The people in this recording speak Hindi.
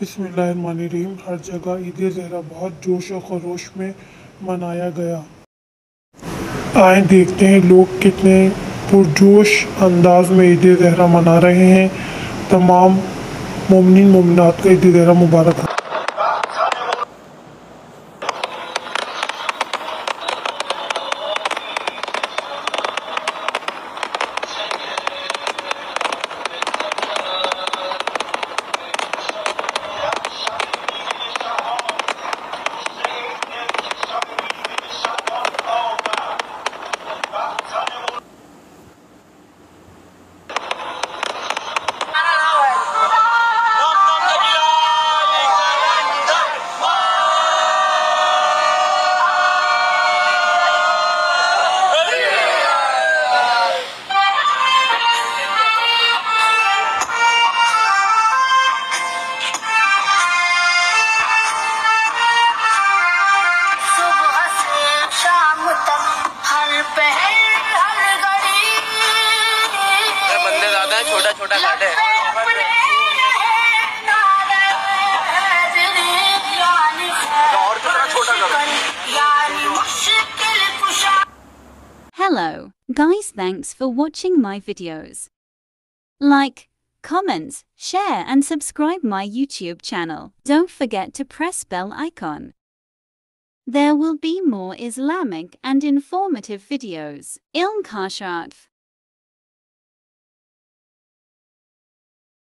बिस्मिल्लाहिर्रहमानिर्रहीम। हर जगह ईद-ए-ज़हरा बहुत जोश और खरोश में मनाया गया। आए देखते हैं लोग कितने पुरजोश अंदाज में ईद-ए-ज़हरा मना रहे हैं। तमाम मोमिनीन मोमिनात का ईद-ए-ज़हरा मुबारक हो। बंदे ज्यादा है, छोटा छोटा घाट है। और कितना छोटा Hello, guys, thanks for watching my videos. Like, comment, share and subscribe my YouTube channel. Don't forget to press bell icon. There will be more Islamic and informative videos. Ilmkashahartv.